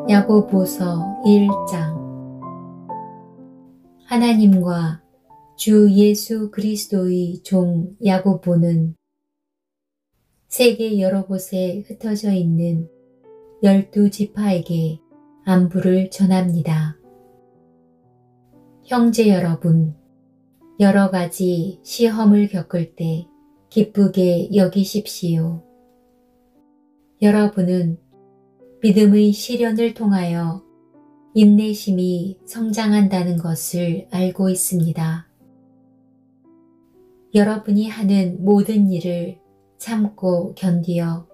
야고보서 1장. 하나님과 주 예수 그리스도의 종 야고보는 세계 여러 곳에 흩어져 있는 12지파에게 안부를 전합니다. 형제 여러분, 여러 가지 시험을 겪을 때 기쁘게 여기십시오. 여러분은 믿음의 시련을 통하여 인내심이 성장한다는 것을 알고 있습니다. 여러분이 하는 모든 일을 참고 견디어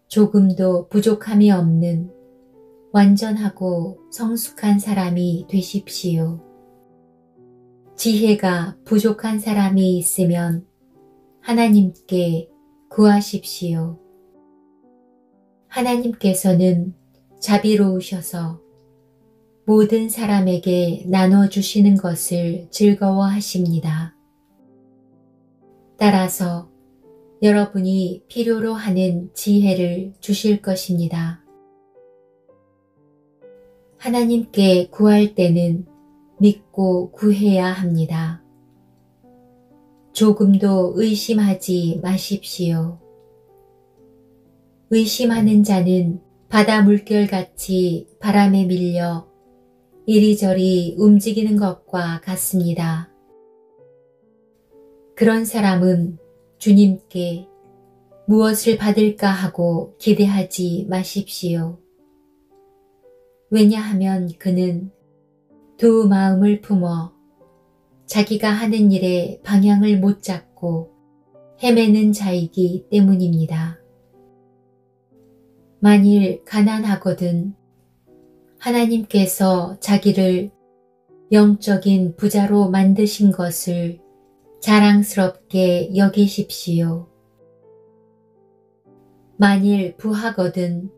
조금도 부족함이 없는 완전하고 성숙한 사람이 되십시오. 지혜가 부족한 사람이 있으면 하나님께 구하십시오. 하나님께서는 자비로우셔서 모든 사람에게 나눠주시는 것을 즐거워하십니다. 따라서 여러분이 필요로 하는 지혜를 주실 것입니다. 하나님께 구할 때는 믿고 구해야 합니다. 조금도 의심하지 마십시오. 의심하는 자는 바다 물결같이 바람에 밀려 이리저리 움직이는 것과 같습니다. 그런 사람은 주님께 무엇을 받을까 하고 기대하지 마십시오. 왜냐하면 그는 두 마음을 품어 자기가 하는 일에 방향을 못 잡고 헤매는 자이기 때문입니다. 만일 가난하거든 하나님께서 자기를 영적인 부자로 만드신 것을 자랑스럽게 여기십시오. 만일 부하거든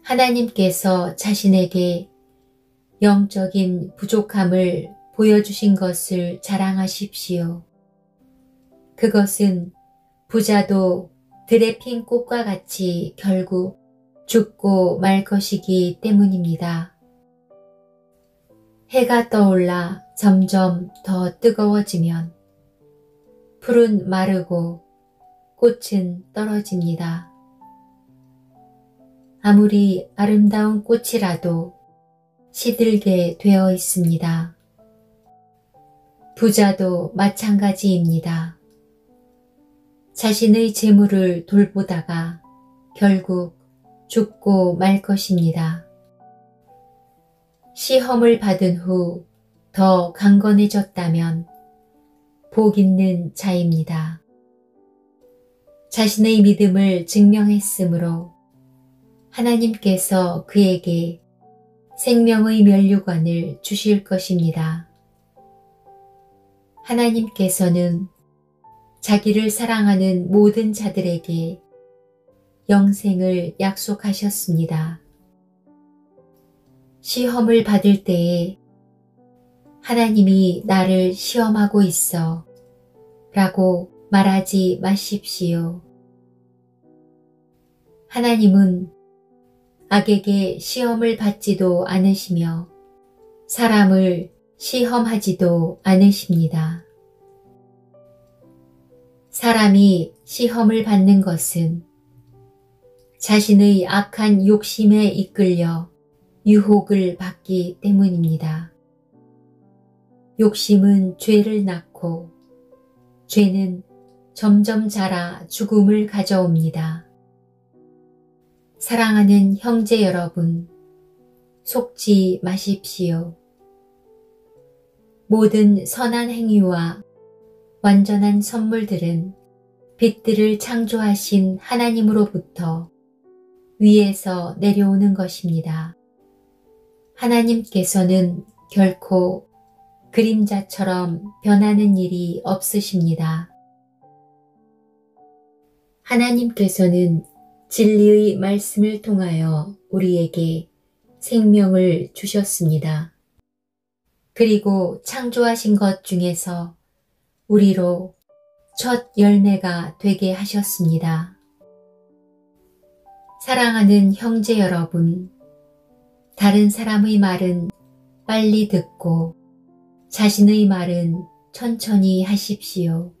하나님께서 자신에게 영적인 부족함을 보여주신 것을 자랑하십시오. 그것은 부자도 들에 핀 꽃과 같이 결국 죽고 말 것이기 때문입니다. 해가 떠올라 점점 더 뜨거워지면 풀은 마르고 꽃은 떨어집니다. 아무리 아름다운 꽃이라도 시들게 되어 있습니다. 부자도 마찬가지입니다. 자신의 재물을 돌보다가 결국 죽고 말 것입니다. 시험을 받은 후 더 강건해졌다면 복 있는 자입니다. 자신의 믿음을 증명했으므로 하나님께서 그에게 생명의 면류관을 주실 것입니다. 하나님께서는 자기를 사랑하는 모든 자들에게 영생을 약속하셨습니다. 시험을 받을 때에 하나님이 나를 시험하고 있어 라고 말하지 마십시오. 하나님은 악에게 시험을 받지도 않으시며 사람을 시험하지도 않으십니다. 사람이 시험을 받는 것은 자신의 악한 욕심에 이끌려 유혹을 받기 때문입니다. 욕심은 죄를 낳고 죄는 점점 자라 죽음을 가져옵니다. 사랑하는 형제 여러분, 속지 마십시오. 모든 선한 행위와 완전한 선물들은 빛들을 창조하신 하나님으로부터 위에서 내려오는 것입니다. 하나님께서는 결코 그림자처럼 변하는 일이 없으십니다. 하나님께서는 진리의 말씀을 통하여 우리에게 생명을 주셨습니다. 그리고 창조하신 것 중에서 우리로 첫 열매가 되게 하셨습니다. 사랑하는 형제 여러분, 다른 사람의 말은 빨리 듣고 자신의 말은 천천히 하십시오.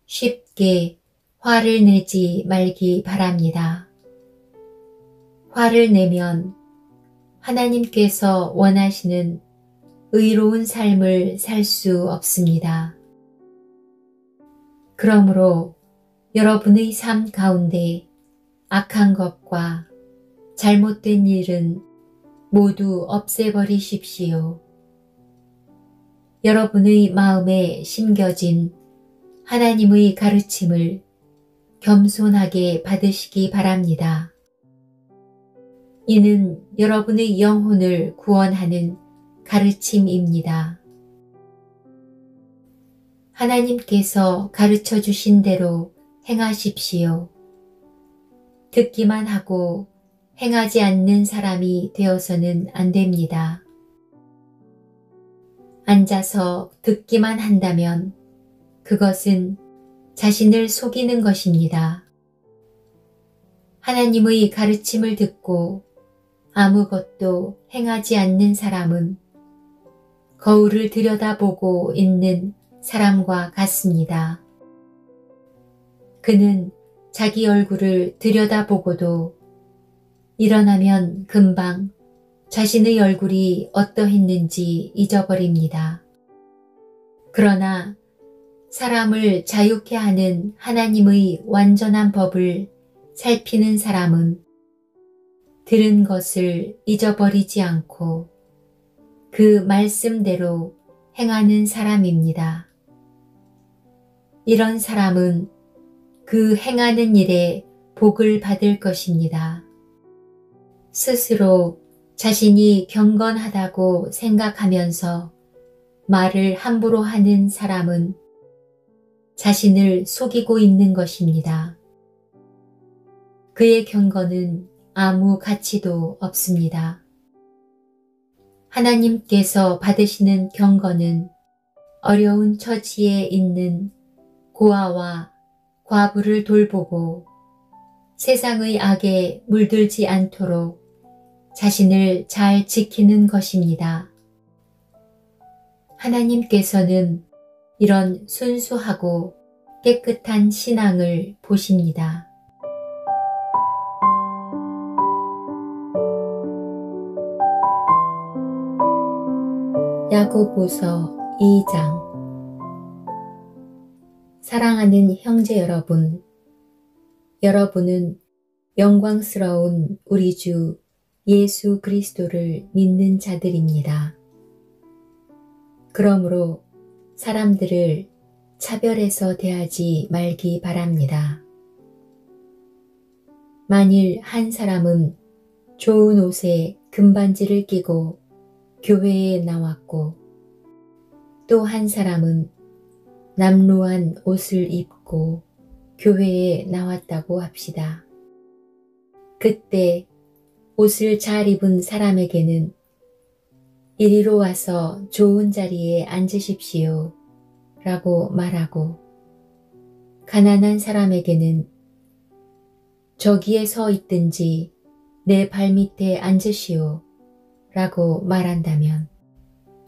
쉽게 화를 내지 말기 바랍니다. 화를 내면 하나님께서 원하시는 의로운 삶을 살 수 없습니다. 그러므로 여러분의 삶 가운데 악한 것과 잘못된 일은 모두 없애버리십시오. 여러분의 마음에 심겨진 하나님의 가르침을 겸손하게 받으시기 바랍니다. 이는 여러분의 영혼을 구원하는 가르침입니다. 하나님께서 가르쳐 주신 대로 행하십시오. 듣기만 하고 행하지 않는 사람이 되어서는 안 됩니다. 앉아서 듣기만 한다면 그것은 자신을 속이는 것입니다. 하나님의 가르침을 듣고 아무것도 행하지 않는 사람은 거울을 들여다보고 있는 사람과 같습니다. 그는 자기 얼굴을 들여다보고도 일어나면 금방 자신의 얼굴이 어떠했는지 잊어버립니다. 그러나 사람을 자유케 하는 하나님의 완전한 법을 살피는 사람은 들은 것을 잊어버리지 않고 그 말씀대로 행하는 사람입니다. 이런 사람은 그 행하는 일에 복을 받을 것입니다. 스스로 자신이 경건하다고 생각하면서 말을 함부로 하는 사람은 자신을 속이고 있는 것입니다. 그의 경건은 아무 가치도 없습니다. 하나님께서 받으시는 경건은 어려운 처지에 있는 고아와 과부를 돌보고 세상의 악에 물들지 않도록 자신을 잘 지키는 것입니다. 하나님께서는 이런 순수하고 깨끗한 신앙을 보십니다. 야고보서 2장. 사랑하는 형제 여러분, 여러분은 영광스러운 우리 주 예수 그리스도를 믿는 자들입니다. 그러므로 사람들을 차별해서 대하지 말기 바랍니다. 만일 한 사람은 좋은 옷에 금반지를 끼고 교회에 나왔고 또 한 사람은 남루한 옷을 입고 교회에 나왔다고 합시다. 그때 옷을 잘 입은 사람에게는 이리로 와서 좋은 자리에 앉으십시오 라고 말하고, 가난한 사람에게는 저기에 서 있든지 내 발밑에 앉으시오 라고 말한다면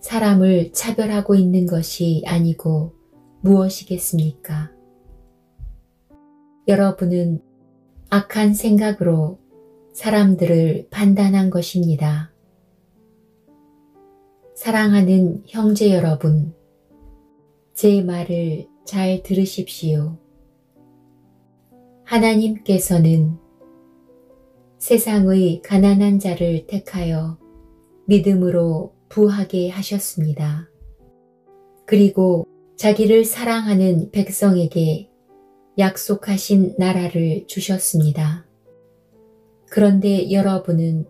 사람을 차별하고 있는 것이 아니고 무엇이겠습니까? 여러분은 악한 생각으로 사람들을 판단한 것입니다. 사랑하는 형제 여러분, 제 말을 잘 들으십시오. 하나님께서는 세상의 가난한 자를 택하여 믿음으로 부하게 하셨습니다. 그리고 자기를 사랑하는 백성에게 약속하신 나라를 주셨습니다. 그런데 여러분은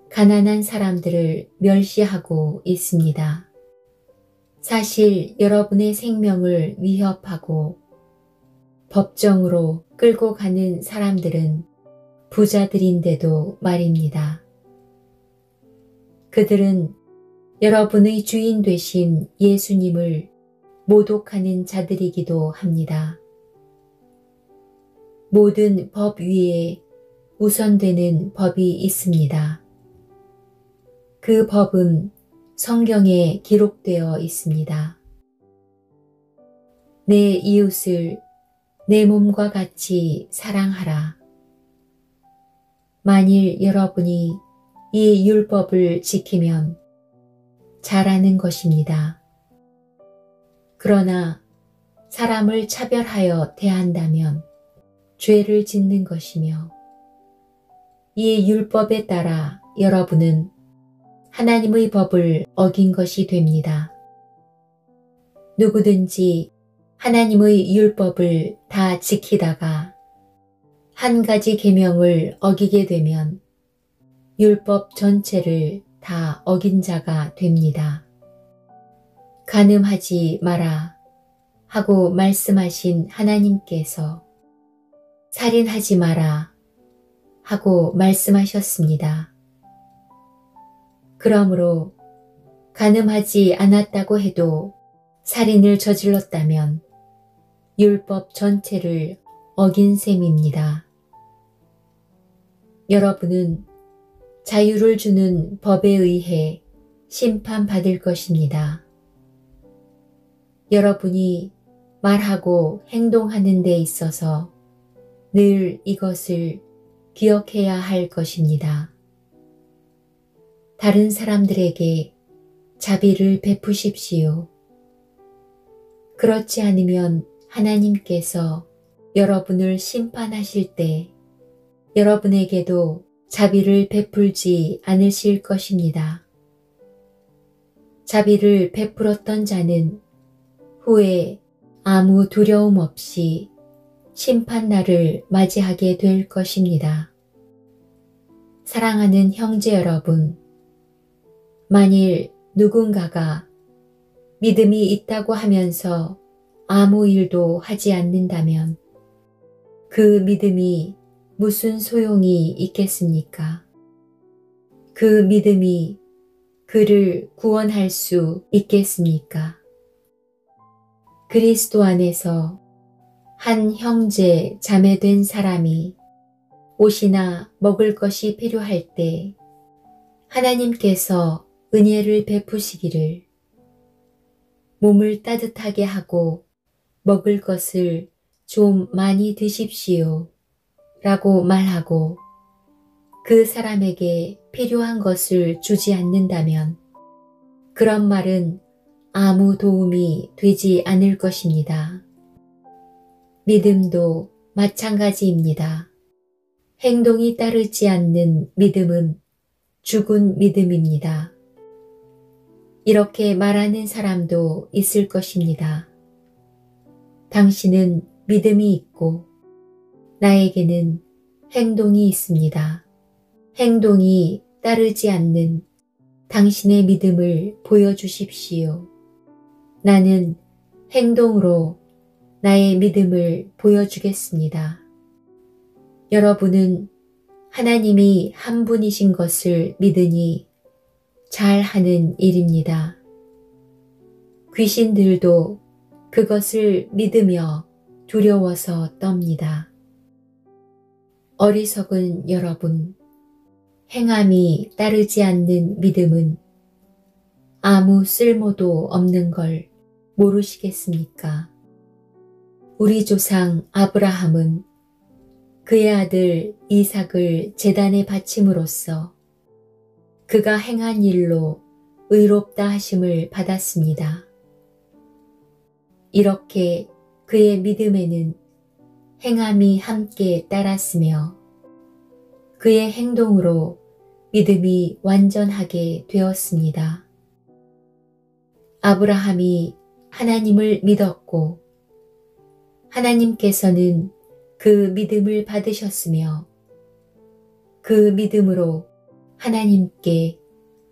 가난한 사람들을 멸시하고 있습니다. 사실 여러분의 생명을 위협하고 법정으로 끌고 가는 사람들은 부자들인데도 말입니다. 그들은 여러분의 주인 되신 예수님을 모독하는 자들이기도 합니다. 모든 법 위에 우선되는 법이 있습니다. 그 법은 성경에 기록되어 있습니다. 내 이웃을 내 몸과 같이 사랑하라. 만일 여러분이 이 율법을 지키면 잘하는 것입니다. 그러나 사람을 차별하여 대한다면 죄를 짓는 것이며 이 율법에 따라 여러분은 하나님의 법을 어긴 것이 됩니다. 누구든지 하나님의 율법을 다 지키다가 한 가지 계명을 어기게 되면 율법 전체를 다 어긴 자가 됩니다. 간음하지 마라 하고 말씀하신 하나님께서 살인하지 마라 하고 말씀하셨습니다. 그러므로 간음하지 않았다고 해도 살인을 저질렀다면 율법 전체를 어긴 셈입니다. 여러분은 자유를 주는 법에 의해 심판받을 것입니다. 여러분이 말하고 행동하는 데 있어서 늘 이것을 기억해야 할 것입니다. 다른 사람들에게 자비를 베푸십시오. 그렇지 않으면 하나님께서 여러분을 심판하실 때 여러분에게도 자비를 베풀지 않으실 것입니다. 자비를 베풀었던 자는 후에 아무 두려움 없이 심판날을 맞이하게 될 것입니다. 사랑하는 형제 여러분, 만일 누군가가 믿음이 있다고 하면서 아무 일도 하지 않는다면 그 믿음이 무슨 소용이 있겠습니까? 그 믿음이 그를 구원할 수 있겠습니까? 그리스도 안에서 한 형제 자매된 사람이 옷이나 먹을 것이 필요할 때 하나님께서 은혜를 베푸시기를 몸을 따뜻하게 하고 먹을 것을 좀 많이 드십시오 라고 말하고 그 사람에게 필요한 것을 주지 않는다면 그런 말은 아무 도움이 되지 않을 것입니다. 믿음도 마찬가지입니다. 행동이 따르지 않는 믿음은 죽은 믿음입니다. 이렇게 말하는 사람도 있을 것입니다. 당신은 믿음이 있고 나에게는 행동이 있습니다. 행동이 따르지 않는 당신의 믿음을 보여주십시오. 나는 행동으로 나의 믿음을 보여주겠습니다. 여러분은 하나님이 한 분이신 것을 믿으니 잘하는 일입니다. 귀신들도 그것을 믿으며 두려워서 떱니다. 어리석은 여러분, 행함이 따르지 않는 믿음은 아무 쓸모도 없는 걸 모르시겠습니까? 우리 조상 아브라함은 그의 아들 이삭을 제단에 바침으로써 그가 행한 일로 의롭다 하심을 받았습니다. 이렇게 그의 믿음에는 행함이 함께 따랐으며 그의 행동으로 믿음이 완전하게 되었습니다. 아브라함이 하나님을 믿었고 하나님께서는 그 믿음을 받으셨으며 그 믿음으로 하나님께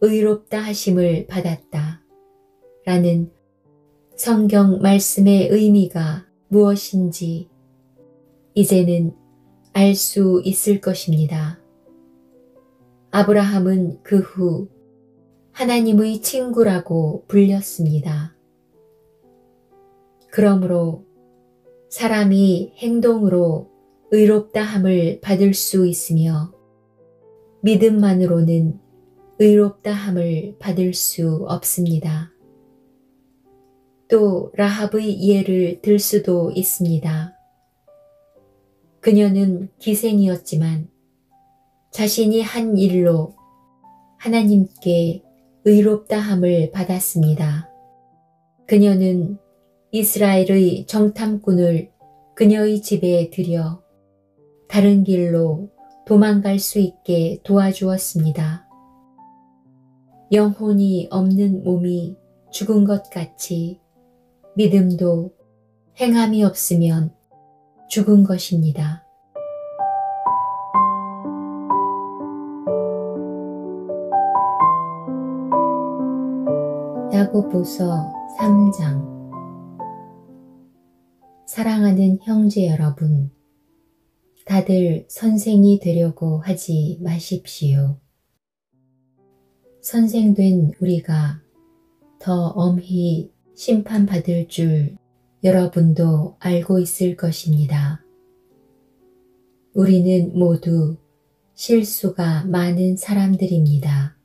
의롭다 하심을 받았다 라는 성경 말씀의 의미가 무엇인지 이제는 알 수 있을 것입니다. 아브라함은 그 후 하나님의 친구라고 불렸습니다. 그러므로 사람이 행동으로 의롭다함을 받을 수 있으며 믿음만으로는 의롭다함을 받을 수 없습니다. 또 라합의 예를 들 수도 있습니다. 그녀는 기생이었지만 자신이 한 일로 하나님께 의롭다함을 받았습니다. 그녀는 이스라엘의 정탐꾼을 그녀의 집에 들여 다른 길로 도망갈 수 있게 도와주었습니다. 영혼이 없는 몸이 죽은 것 같이 믿음도 행함이 없으면 죽은 것입니다. 야고보서 3장. 사랑하는 형제 여러분, 다들 선생이 되려고 하지 마십시오. 선생된 우리가 더 엄히 심판받을 줄 여러분도 알고 있을 것입니다. 우리는 모두 실수가 많은 사람들입니다.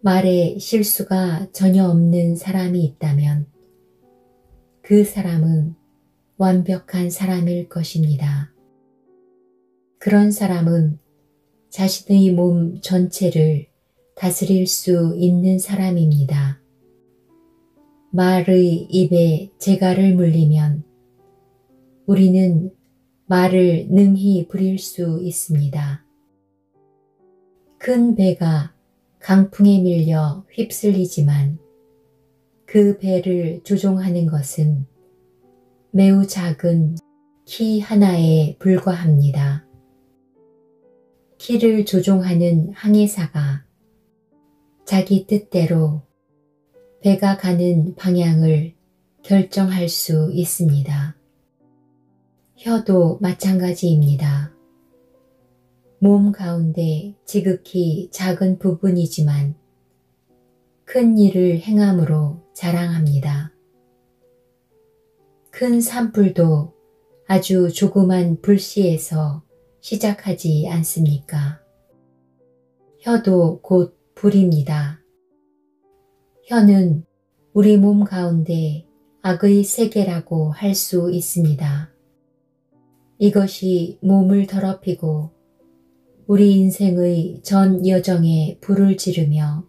말에 실수가 전혀 없는 사람이 있다면 그 사람은 완벽한 사람일 것입니다. 그런 사람은 자신의 몸 전체를 다스릴 수 있는 사람입니다. 말의 입에 재갈을 물리면 우리는 말을 능히 부릴 수 있습니다. 큰 배가 강풍에 밀려 휩쓸리지만 그 배를 조종하는 것은 매우 작은 키 하나에 불과합니다. 키를 조종하는 항해사가 자기 뜻대로 배가 가는 방향을 결정할 수 있습니다. 혀도 마찬가지입니다. 몸 가운데 지극히 작은 부분이지만 큰 일을 행함으로 자랑합니다. 큰 산불도 아주 조그만 불씨에서 시작하지 않습니까? 혀도 곧 불입니다. 혀는 우리 몸 가운데 악의 세계라고 할 수 있습니다. 이것이 몸을 더럽히고 우리 인생의 전 여정에 불을 지르며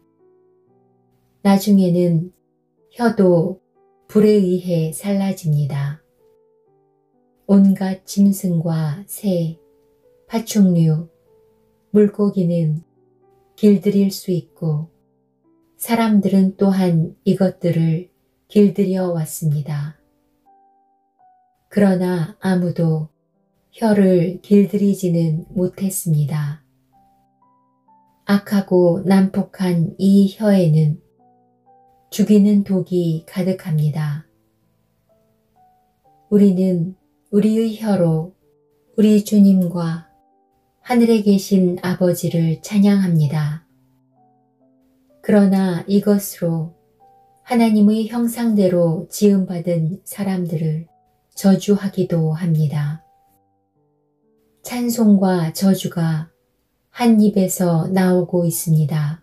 나중에는 혀도 불에 의해 살라집니다. 온갖 짐승과 새, 파충류, 물고기는 길들일 수 있고 사람들은 또한 이것들을 길들여 왔습니다. 그러나 아무도 혀를 길들이지는 못했습니다. 악하고 난폭한 이 혀에는 죽이는 독이 가득합니다. 우리는 우리의 혀로 우리 주님과 하늘에 계신 아버지를 찬양합니다. 그러나 이것으로 하나님의 형상대로 지음받은 사람들을 저주하기도 합니다. 찬송과 저주가 한 입에서 나오고 있습니다.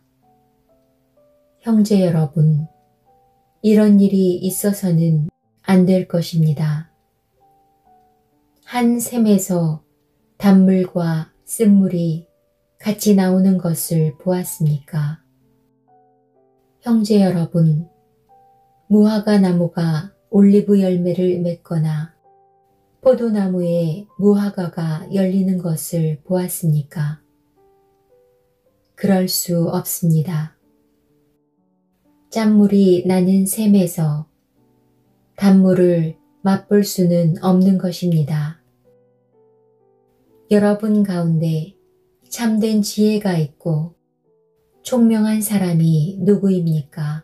형제 여러분, 이런 일이 있어서는 안 될 것입니다. 한 샘에서 단물과 쓴물이 같이 나오는 것을 보았습니까? 형제 여러분, 무화과 나무가 올리브 열매를 맺거나 포도나무에 무화과가 열리는 것을 보았습니까? 그럴 수 없습니다. 짠물이 나는 샘에서 단물을 맛볼 수는 없는 것입니다. 여러분 가운데 참된 지혜가 있고 총명한 사람이 누구입니까?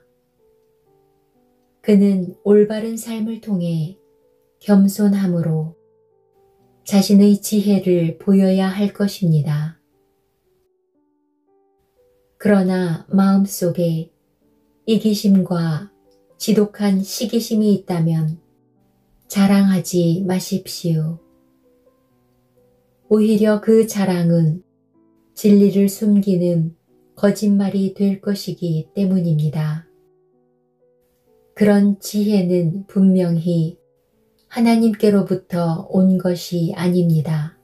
그는 올바른 삶을 통해 겸손함으로 자신의 지혜를 보여야 할 것입니다. 그러나 마음속에 이기심과 지독한 시기심이 있다면 자랑하지 마십시오. 오히려 그 자랑은 진리를 숨기는 거짓말이 될 것이기 때문입니다. 그런 지혜는 분명히 하나님께로부터 온 것이 아닙니다.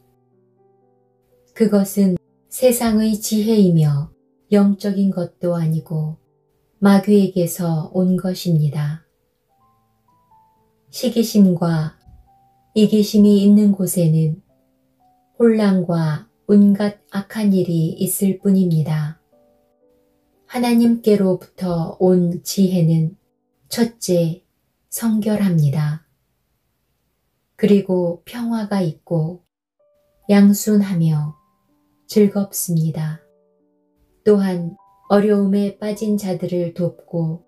그것은 세상의 지혜이며 영적인 것도 아니고 마귀에게서 온 것입니다. 시기심과 이기심이 있는 곳에는 혼란과 온갖 악한 일이 있을 뿐입니다. 하나님께로부터 온 지혜는 첫째, 성결합니다. 그리고 평화가 있고 양순하며 즐겁습니다. 또한 어려움에 빠진 자들을 돕고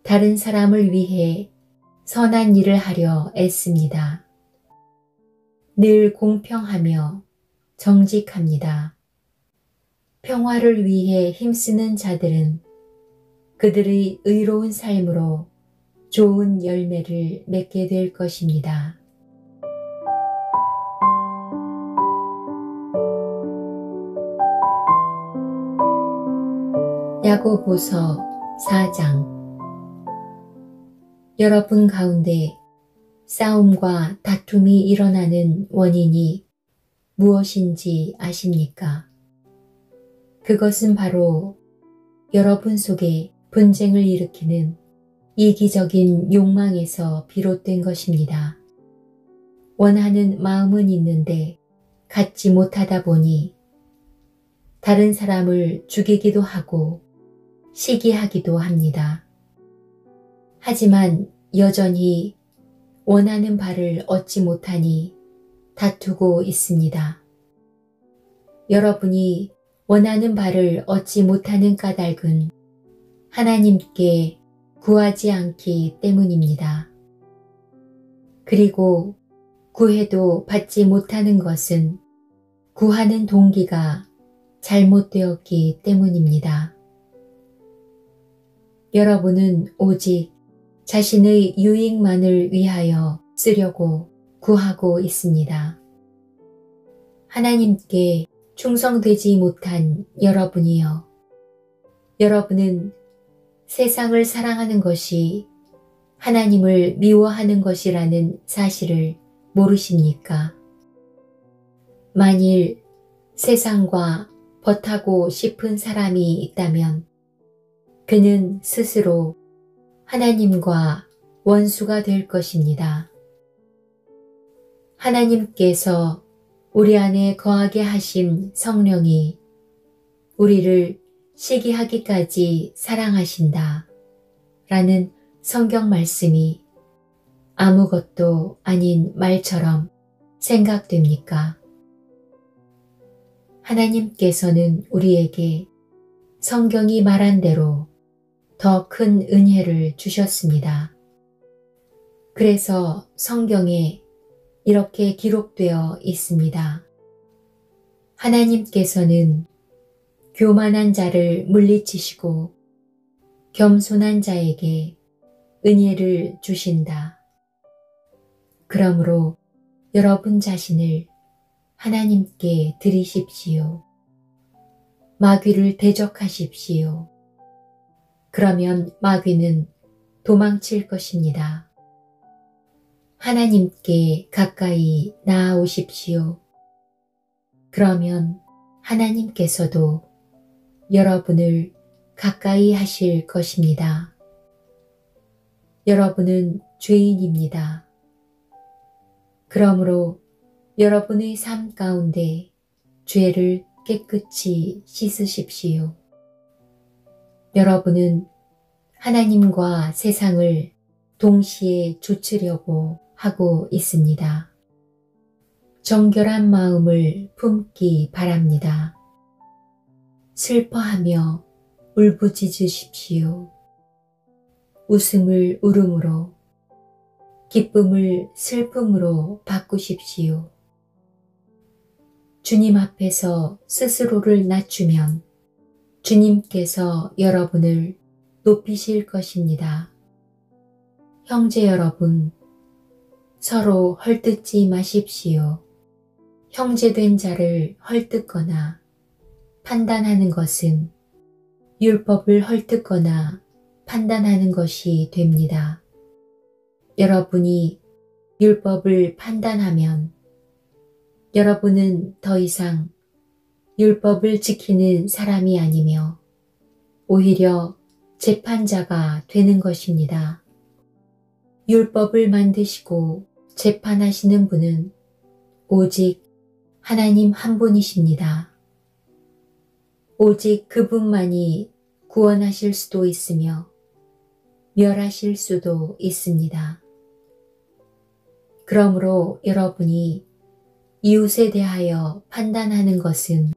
다른 사람을 위해 선한 일을 하려 애씁니다. 늘 공평하며 정직합니다. 평화를 위해 힘쓰는 자들은 그들의 의로운 삶으로 좋은 열매를 맺게 될 것입니다. 야고보서 4장. 여러분 가운데 싸움과 다툼이 일어나는 원인이 무엇인지 아십니까? 그것은 바로 여러분 속에 분쟁을 일으키는 이기적인 욕망에서 비롯된 것입니다. 원하는 마음은 있는데 갖지 못하다 보니 다른 사람을 죽이기도 하고 시기하기도 합니다. 하지만 여전히 원하는 바를 얻지 못하니 다투고 있습니다. 여러분이 원하는 바를 얻지 못하는 까닭은 하나님께 구하지 않기 때문입니다. 그리고 구해도 받지 못하는 것은 구하는 동기가 잘못되었기 때문입니다. 여러분은 오직 자신의 유익만을 위하여 쓰려고 구하고 있습니다. 하나님께 충성되지 못한 여러분이여, 여러분은 세상을 사랑하는 것이 하나님을 미워하는 것이라는 사실을 모르십니까? 만일 세상과 벗하고 싶은 사람이 있다면 그는 스스로 하나님과 원수가 될 것입니다. 하나님께서 우리 안에 거하게 하신 성령이 우리를 시기하기까지 사랑하신다 라는 성경 말씀이 아무것도 아닌 말처럼 생각됩니까? 하나님께서는 우리에게 성경이 말한 대로 더 큰 은혜를 주셨습니다. 그래서 성경에 이렇게 기록되어 있습니다. 하나님께서는 교만한 자를 물리치시고 겸손한 자에게 은혜를 주신다. 그러므로 여러분 자신을 하나님께 드리십시오. 마귀를 대적하십시오. 그러면 마귀는 도망칠 것입니다. 하나님께 가까이 나아오십시오. 그러면 하나님께서도 여러분을 가까이 하실 것입니다. 여러분은 죄인입니다. 그러므로 여러분의 삶 가운데 죄를 깨끗이 씻으십시오. 여러분은 하나님과 세상을 동시에 좇으려고 하고 있습니다. 정결한 마음을 품기 바랍니다. 슬퍼하며 울부짖으십시오. 웃음을 울음으로, 기쁨을 슬픔으로 바꾸십시오. 주님 앞에서 스스로를 낮추면 주님께서 여러분을 높이실 것입니다. 형제 여러분, 서로 헐뜯지 마십시오. 형제된 자를 헐뜯거나 판단하는 것은 율법을 헐뜯거나 판단하는 것이 됩니다. 여러분이 율법을 판단하면 여러분은 더 이상 율법을 지키는 사람이 아니며 오히려 재판자가 되는 것입니다. 율법을 만드시고 재판하시는 분은 오직 하나님 한 분이십니다. 오직 그분만이 구원하실 수도 있으며 멸하실 수도 있습니다. 그러므로 여러분이 이웃에 대하여 판단하는 것은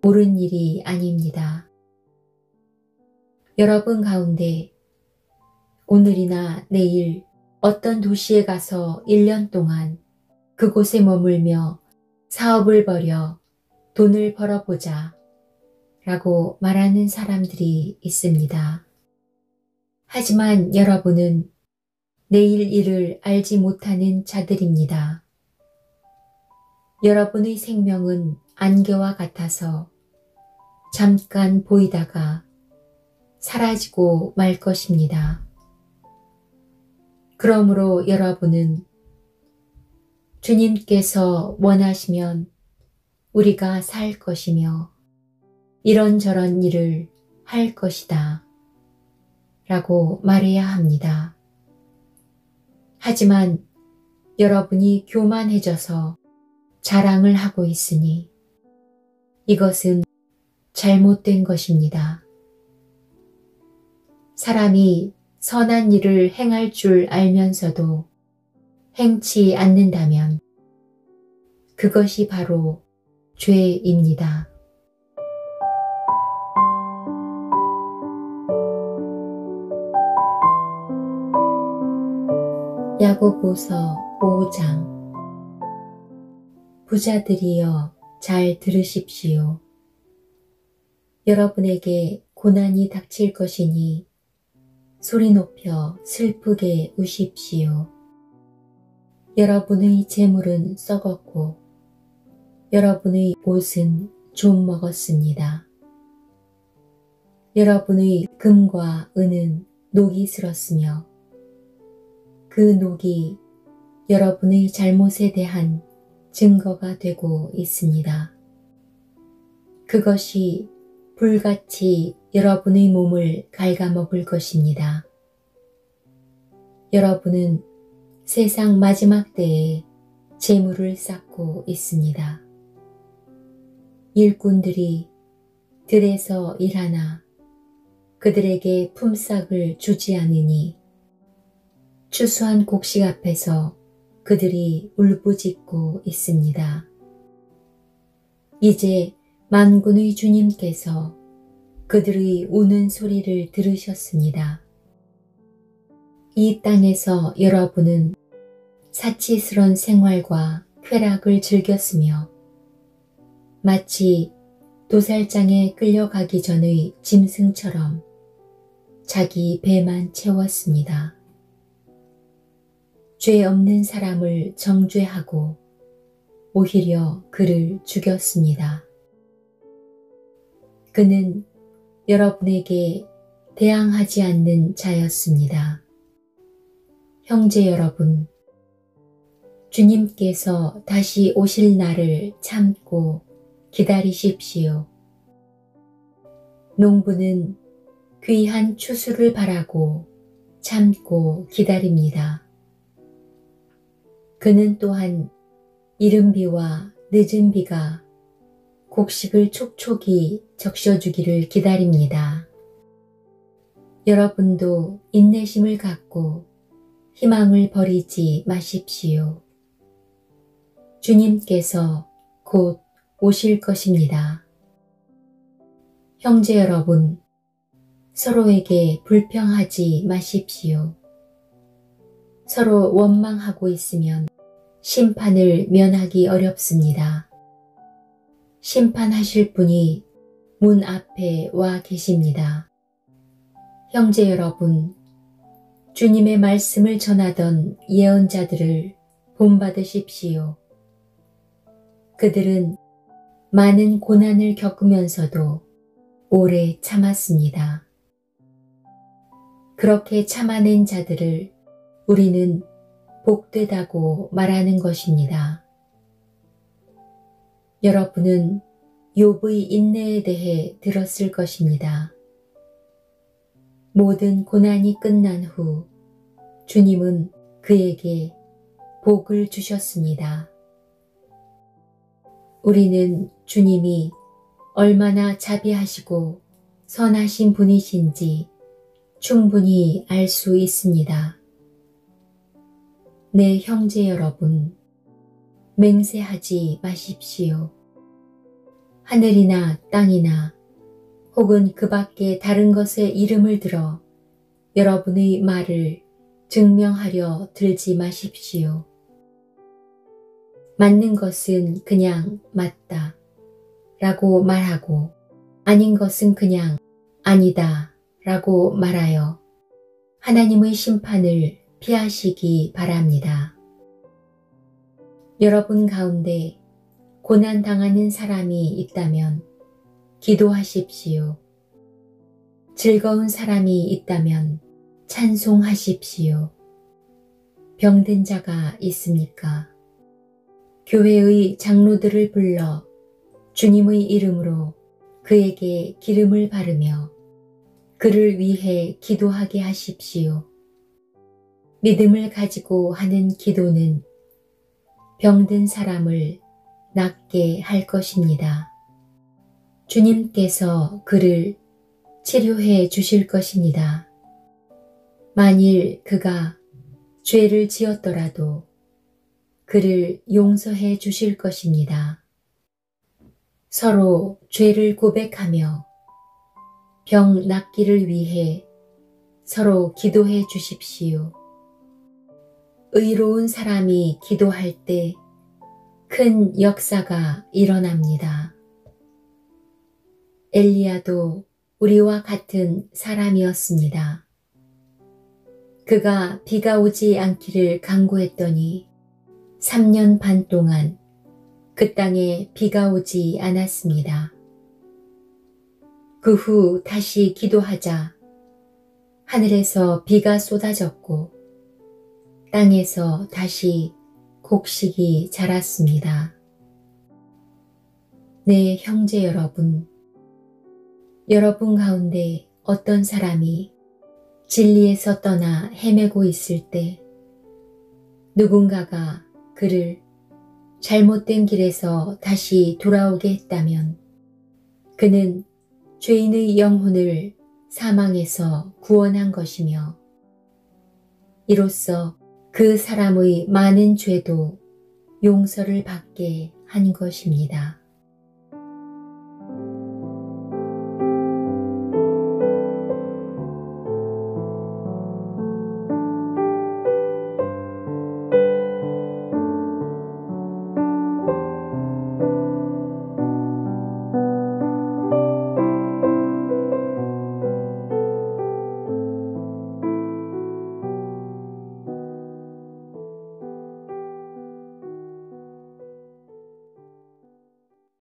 옳은 일이 아닙니다. 여러분 가운데 오늘이나 내일 어떤 도시에 가서 1년 동안 그곳에 머물며 사업을 벌여 돈을 벌어보자 라고 말하는 사람들이 있습니다. 하지만 여러분은 내일 일을 알지 못하는 자들입니다. 여러분의 생명은 안개와 같아서 잠깐 보이다가 사라지고 말 것입니다. 그러므로 여러분은 주님께서 원하시면 우리가 살 것이며 이런저런 일을 할 것이다 라고 말해야 합니다. 하지만 여러분이 교만해져서 자랑을 하고 있으니 이것은 잘못된 것입니다. 사람이 선한 일을 행할 줄 알면서도 행치 않는다면 그것이 바로 죄입니다. 야고보서 5장. 부자들이여 잘 들으십시오. 여러분에게 고난이 닥칠 것이니 소리 높여 슬프게 우십시오. 여러분의 재물은 썩었고 여러분의 옷은 좀 먹었습니다. 여러분의 금과 은은 녹이 슬었으며 그 녹이 여러분의 잘못에 대한 증거가 되고 있습니다. 그것이 불같이 여러분의 몸을 갉아먹을 것입니다. 여러분은 세상 마지막 때에 재물을 쌓고 있습니다. 일꾼들이 들에서 일하나 그들에게 품삯을 주지 않으니 추수한 곡식 앞에서 그들이 울부짖고 있습니다. 이제 만군의 주님께서 그들의 우는 소리를 들으셨습니다. 이 땅에서 여러분은 사치스런 생활과 쾌락을 즐겼으며 마치 도살장에 끌려가기 전의 짐승처럼 자기 배만 채웠습니다. 죄 없는 사람을 정죄하고 오히려 그를 죽였습니다. 그는 여러분에게 대항하지 않는 자였습니다. 형제 여러분, 주님께서 다시 오실 날을 참고 기다리십시오. 농부는 귀한 추수를 바라고 참고 기다립니다. 그는 또한 이른 비와 늦은 비가 곡식을 촉촉이 적셔주기를 기다립니다. 여러분도 인내심을 갖고 희망을 버리지 마십시오. 주님께서 곧 오실 것입니다. 형제 여러분, 서로에게 불평하지 마십시오. 서로 원망하고 있으면 심판을 면하기 어렵습니다. 심판하실 분이 문 앞에 와 계십니다. 형제 여러분, 주님의 말씀을 전하던 예언자들을 본받으십시오. 그들은 많은 고난을 겪으면서도 오래 참았습니다. 그렇게 참아낸 자들을 우리는 복되다고 말하는 것입니다. 여러분은 욥의 인내에 대해 들었을 것입니다. 모든 고난이 끝난 후 주님은 그에게 복을 주셨습니다. 우리는 주님이 얼마나 자비하시고 선하신 분이신지 충분히 알 수 있습니다. 내 형제 여러분, 맹세하지 마십시오. 하늘이나 땅이나 혹은 그 밖에 다른 것의 이름을 들어 여러분의 말을 증명하려 들지 마십시오. 맞는 것은 그냥 맞다 라고 말하고 아닌 것은 그냥 아니다 라고 말하여 하나님의 심판을 피하시기 바랍니다. 여러분 가운데 고난당하는 사람이 있다면 기도하십시오. 즐거운 사람이 있다면 찬송하십시오. 병든 자가 있습니까? 교회의 장로들을 불러 주님의 이름으로 그에게 기름을 바르며 그를 위해 기도하게 하십시오. 믿음을 가지고 하는 기도는 병든 사람을 낫게 할 것입니다. 주님께서 그를 치료해 주실 것입니다. 만일 그가 죄를 지었더라도 그를 용서해 주실 것입니다. 서로 죄를 고백하며 병 낫기를 위해 서로 기도해 주십시오. 의로운 사람이 기도할 때 큰 역사가 일어납니다. 엘리야도 우리와 같은 사람이었습니다. 그가 비가 오지 않기를 간구했더니 3년 반 동안 그 땅에 비가 오지 않았습니다. 그 후 다시 기도하자 하늘에서 비가 쏟아졌고 땅에서 다시 곡식이 자랐습니다. 네, 형제 여러분, 여러분 가운데 어떤 사람이 진리에서 떠나 헤매고 있을 때 누군가가 그를 잘못된 길에서 다시 돌아오게 했다면 그는 죄인의 영혼을 사망에서 구원한 것이며 이로써 그 사람의 많은 죄도 용서를 받게 한 것입니다.